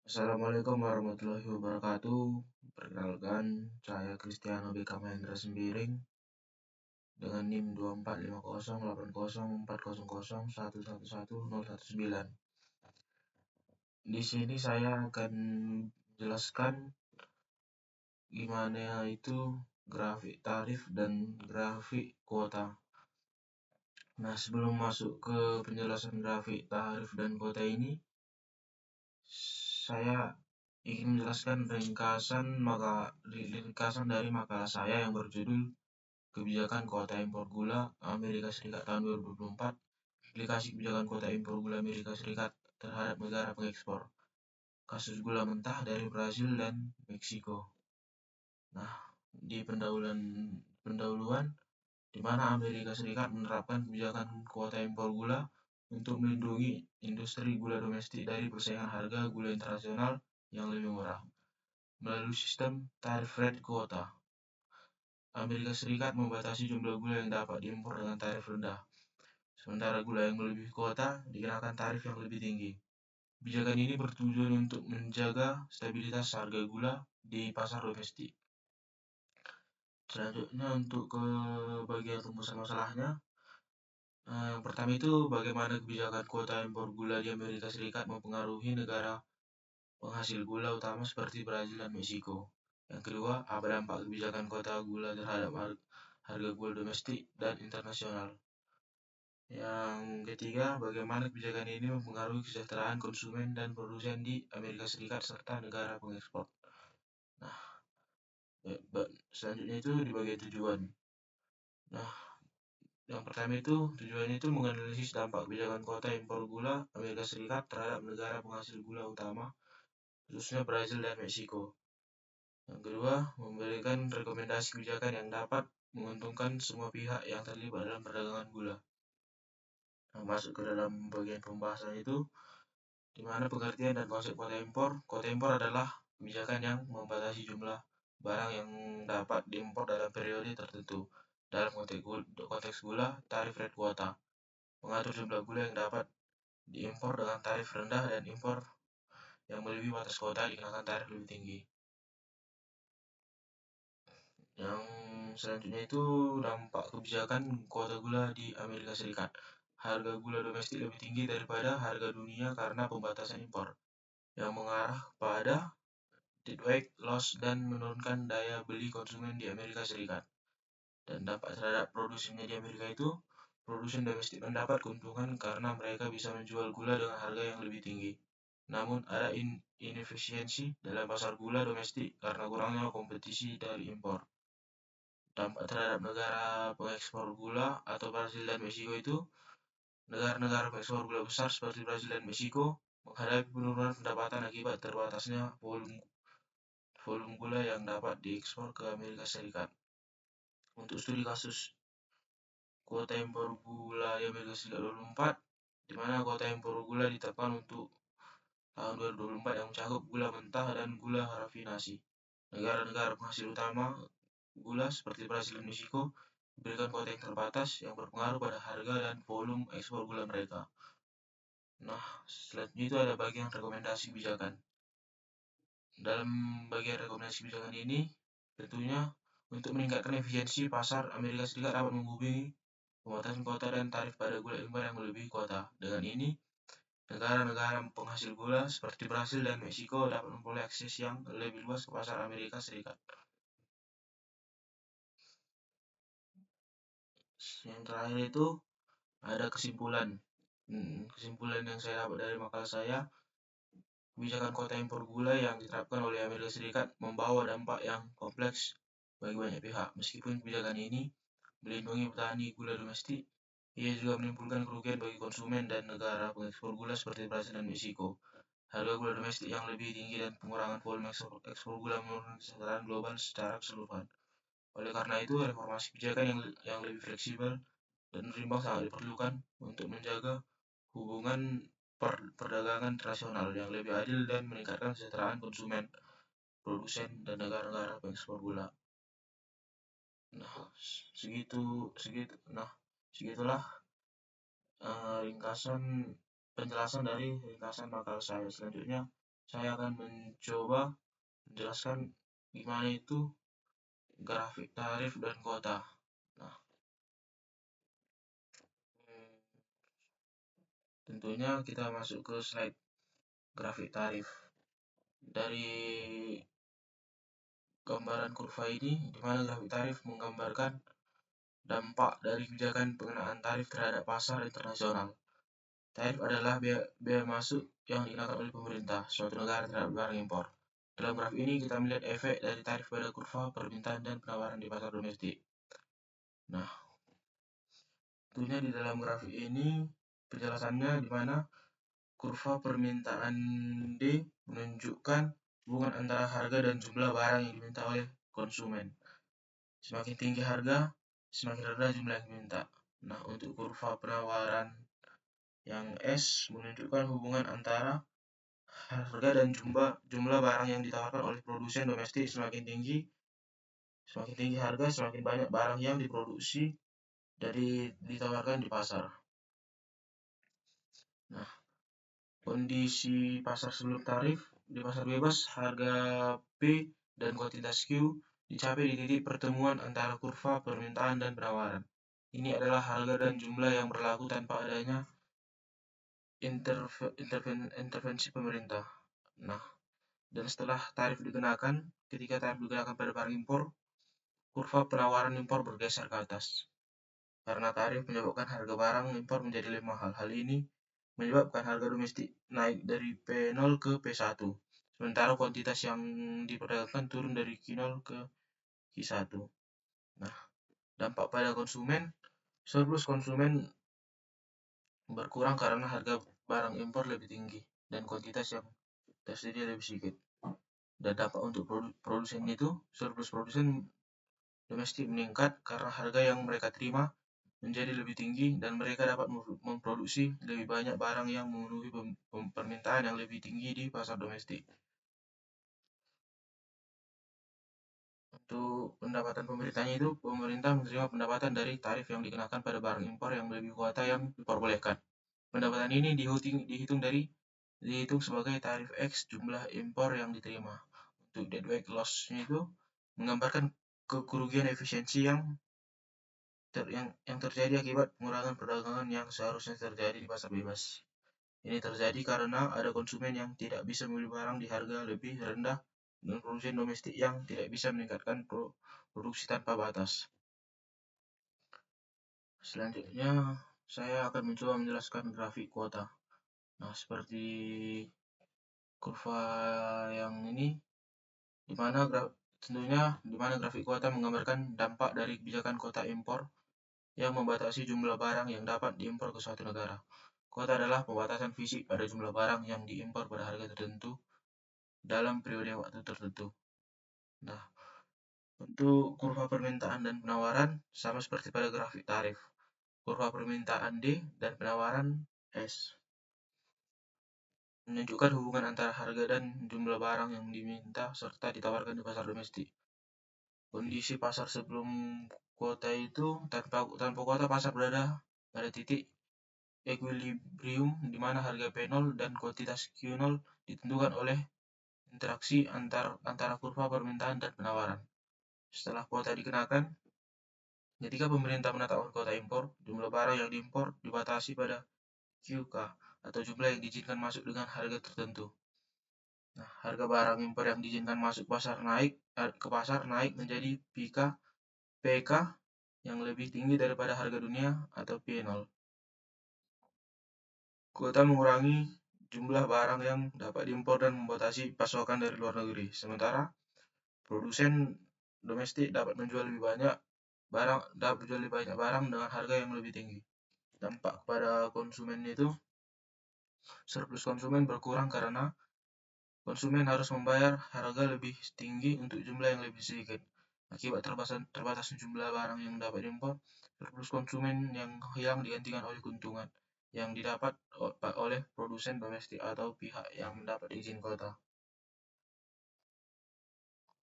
Assalamualaikum warahmatullahi wabarakatuh. Perkenalkan, saya Kristiano BK Mahendra Sembiring dengan NIM 2450804041111019. Di sini saya akan menjelaskan gimana itu grafik tarif dan grafik kuota. Nah, sebelum masuk ke penjelasan grafik tarif dan kuota ini, saya ingin menjelaskan ringkasan dari makalah saya yang berjudul Kebijakan Kuota Impor Gula Amerika Serikat tahun 2024, Aplikasi Kebijakan Kuota Impor Gula Amerika Serikat terhadap negara pengekspor, kasus gula mentah dari Brasil dan Meksiko. Nah, di pendahuluan di mana Amerika Serikat menerapkan kebijakan kuota impor gula untuk melindungi industri gula domestik dari persaingan harga gula internasional yang lebih murah melalui sistem tarif rate kuota. Amerika Serikat membatasi jumlah gula yang dapat diimpor dengan tarif rendah, sementara gula yang melebihi kuota dikenakan tarif yang lebih tinggi. Kebijakan ini bertujuan untuk menjaga stabilitas harga gula di pasar domestik. Selanjutnya untuk ke bagian rumusan masalahnya. Yang pertama itu bagaimana kebijakan kuota impor gula di Amerika Serikat mempengaruhi negara penghasil gula utama seperti Brazil dan Meksiko. Yang kedua, apa dampak kebijakan kuota gula terhadap harga gula domestik dan internasional. Yang ketiga, bagaimana kebijakan ini mempengaruhi kesejahteraan konsumen dan produsen di Amerika Serikat serta negara pengekspor. Nah, selanjutnya itu di bagian tujuan. Nah, yang pertama itu tujuannya itu menganalisis dampak kebijakan kuota impor gula Amerika Serikat terhadap negara penghasil gula utama, khususnya Brazil dan Meksiko. Yang kedua, memberikan rekomendasi kebijakan yang dapat menguntungkan semua pihak yang terlibat dalam perdagangan gula. Nah, masuk ke dalam bagian pembahasan itu, di mana pengertian dan konsep kuota impor. Kuota impor adalah kebijakan yang membatasi jumlah barang yang dapat diimpor dalam periode tertentu. Dalam konteks gula, tarif rate kuota mengatur jumlah gula yang dapat diimpor dengan tarif rendah dan impor yang melebihi batas kuota dikenakan tarif lebih tinggi. Yang selanjutnya itu dampak kebijakan kuota gula di Amerika Serikat. Harga gula domestik lebih tinggi daripada harga dunia karena pembatasan impor, yang mengarah pada deadweight loss dan menurunkan daya beli konsumen di Amerika Serikat. Dan dampak terhadap produsennya di Amerika itu, produsen domestik mendapat keuntungan karena mereka bisa menjual gula dengan harga yang lebih tinggi. Namun ada inefisiensi dalam pasar gula domestik karena kurangnya kompetisi dari impor. Dampak terhadap negara pengekspor gula atau Brasil dan Meksiko itu, negara-negara pengekspor gula besar seperti Brasil dan Meksiko menghadapi penurunan pendapatan akibat terbatasnya volume gula yang dapat diekspor ke Amerika Serikat. Untuk studi kasus kuota impor gula di Amerika Serikat 2024, di mana kuota impor gula ditetapkan untuk tahun 2024 yang mencakup gula mentah dan gula rafinasi. Negara-negara penghasil utama gula seperti Brasil dan Meksiko diberikan kuota yang terbatas yang berpengaruh pada harga dan volume ekspor gula mereka. Nah, selanjutnya itu ada bagian rekomendasi kebijakan. Dalam bagian rekomendasi kebijakan ini, tentunya untuk meningkatkan efisiensi pasar, Amerika Serikat dapat menghubungi pembatasan kuota dan tarif pada gula impor yang melebihi kuota. Dengan ini, negara-negara penghasil gula seperti Brasil dan Meksiko dapat memperoleh akses yang lebih luas ke pasar Amerika Serikat. Yang terakhir itu ada kesimpulan. Kesimpulan yang saya dapat dari makalah saya, kebijakan kuota impor gula yang diterapkan oleh Amerika Serikat membawa dampak yang kompleks bagi banyak pihak. Meskipun kebijakan ini melindungi petani gula domestik, ia juga menimbulkan kerugian bagi konsumen dan negara pengekspor gula seperti Brasil dan Meksiko. Harga gula domestik yang lebih tinggi dan pengurangan volume ekspor gula menurunkan kesejahteraan global secara keseluruhan. Oleh karena itu, reformasi kebijakan yang lebih fleksibel dan berimbang sangat diperlukan untuk menjaga hubungan perdagangan internasional yang lebih adil dan meningkatkan kesejahteraan konsumen, produsen, dan negara-negara pengekspor gula. Nah, segitulah ringkasan penjelasan dari ringkasan makalah saya. Selanjutnya saya akan mencoba menjelaskan gimana itu grafik tarif dan kuota. Nah, tentunya kita masuk ke slide grafik tarif. Dari gambaran kurva ini, di mana grafik tarif menggambarkan dampak dari kebijakan pengenaan tarif terhadap pasar internasional. Tarif adalah biaya masuk yang dikenakan oleh pemerintah suatu negara terhadap barang impor. Dalam grafik ini kita melihat efek dari tarif pada kurva permintaan dan penawaran di pasar domestik. Nah, tentunya di dalam grafik ini penjelasannya di mana kurva permintaan D menunjukkan hubungan antara harga dan jumlah barang yang diminta oleh konsumen. Semakin tinggi harga, semakin rendah jumlah yang diminta. Nah, untuk kurva penawaran yang S menunjukkan hubungan antara harga dan jumlah barang yang ditawarkan oleh produsen domestik. Semakin tinggi harga, semakin banyak barang yang diproduksi dari ditawarkan di pasar. Nah, kondisi pasar sebelum tarif di pasar bebas, harga P dan kuantitas Q dicapai di titik pertemuan antara kurva permintaan dan penawaran. Ini adalah harga dan jumlah yang berlaku tanpa adanya intervensi pemerintah. Nah, dan setelah tarif dikenakan, ketika tarif dikenakan pada barang impor, kurva penawaran impor bergeser ke atas. Karena tarif menyebabkan harga barang impor menjadi lebih mahal. Hal ini menyebabkan harga domestik naik dari P0 ke P1. Sementara kuantitas yang diperdagangkan turun dari Q0 ke Q1. Nah, dampak pada konsumen, surplus konsumen berkurang karena harga barang impor lebih tinggi dan kuantitas yang tersedia lebih sedikit. Dan dampak untuk produsen itu, surplus produsen domestik meningkat karena harga yang mereka terima menjadi lebih tinggi dan mereka dapat memproduksi lebih banyak barang yang memenuhi permintaan yang lebih tinggi di pasar domestik. Untuk pendapatan pemerintahnya itu, pemerintah menerima pendapatan dari tarif yang dikenakan pada barang impor yang melebihi kuota yang diperbolehkan. Pendapatan ini dihitung sebagai tarif X jumlah impor yang diterima. Untuk deadweight loss-nya itu menggambarkan kerugian efisiensi yang terjadi akibat pengurangan perdagangan yang seharusnya terjadi di pasar bebas. Ini terjadi karena ada konsumen yang tidak bisa membeli barang di harga lebih rendah dan produsen domestik yang tidak bisa meningkatkan produksi tanpa batas. Selanjutnya, saya akan mencoba menjelaskan grafik kuota. Nah, seperti kurva yang ini, tentunya di mana grafik kuota menggambarkan dampak dari kebijakan kuota impor yang membatasi jumlah barang yang dapat diimpor ke suatu negara. Kuota adalah pembatasan fisik pada jumlah barang yang diimpor pada harga tertentu dalam periode waktu tertentu. Nah, untuk kurva permintaan dan penawaran sama seperti pada grafik tarif. Kurva permintaan D dan penawaran S menunjukkan hubungan antara harga dan jumlah barang yang diminta serta ditawarkan di pasar domestik. Kondisi pasar sebelum kuota itu tanpa kuota pasar berada pada titik equilibrium di mana harga P0 dan kuantitas Q0 ditentukan oleh interaksi antara kurva permintaan dan penawaran. Setelah kuota dikenakan, ketika pemerintah menetapkan kuota impor, jumlah barang yang diimpor dibatasi pada QK atau jumlah yang diizinkan masuk dengan harga tertentu. Nah, harga barang impor yang diizinkan masuk ke pasar naik menjadi PK yang lebih tinggi daripada harga dunia atau P0. Kuota mengurangi jumlah barang yang dapat diimpor dan membatasi pasokan dari luar negeri. Sementara produsen domestik dapat menjual lebih banyak barang dengan harga yang lebih tinggi. Dampak pada konsumen itu, surplus konsumen berkurang karena konsumen harus membayar harga lebih tinggi untuk jumlah yang lebih sedikit. Akibat terbatasnya jumlah barang yang dapat diimpor, surplus konsumen yang hilang digantikan oleh keuntungan yang didapat oleh produsen domestik atau pihak yang mendapat izin kuota.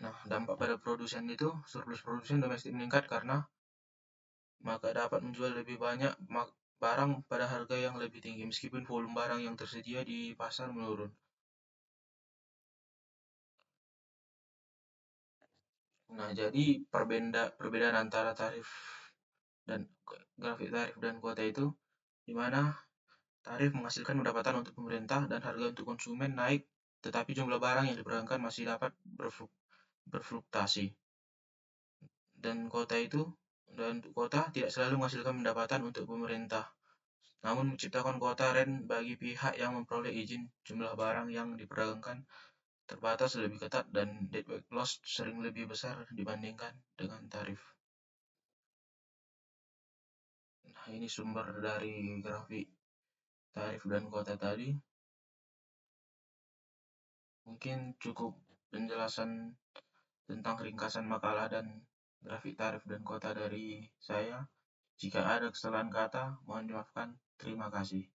Nah, dampak pada produsen itu, surplus produsen domestik meningkat karena maka dapat menjual lebih banyak barang pada harga yang lebih tinggi meskipun volume barang yang tersedia di pasar menurun. Nah, jadi perbedaan antara tarif dan grafik tarif dan kuota itu, di mana tarif menghasilkan pendapatan untuk pemerintah dan harga untuk konsumen naik, tetapi jumlah barang yang diperdagangkan masih dapat berfluktuasi. Dan kota tidak selalu menghasilkan pendapatan untuk pemerintah, namun menciptakan kuota rent bagi pihak yang memperoleh izin. Jumlah barang yang diperdagangkan terbatas lebih ketat dan deadweight loss sering lebih besar dibandingkan dengan tarif. Nah, ini sumber dari grafik tarif dan kuota tadi. Mungkin cukup penjelasan tentang ringkasan makalah dan grafik tarif dan kuota dari saya. Jika ada kesalahan kata, mohon dimaafkan. Terima kasih.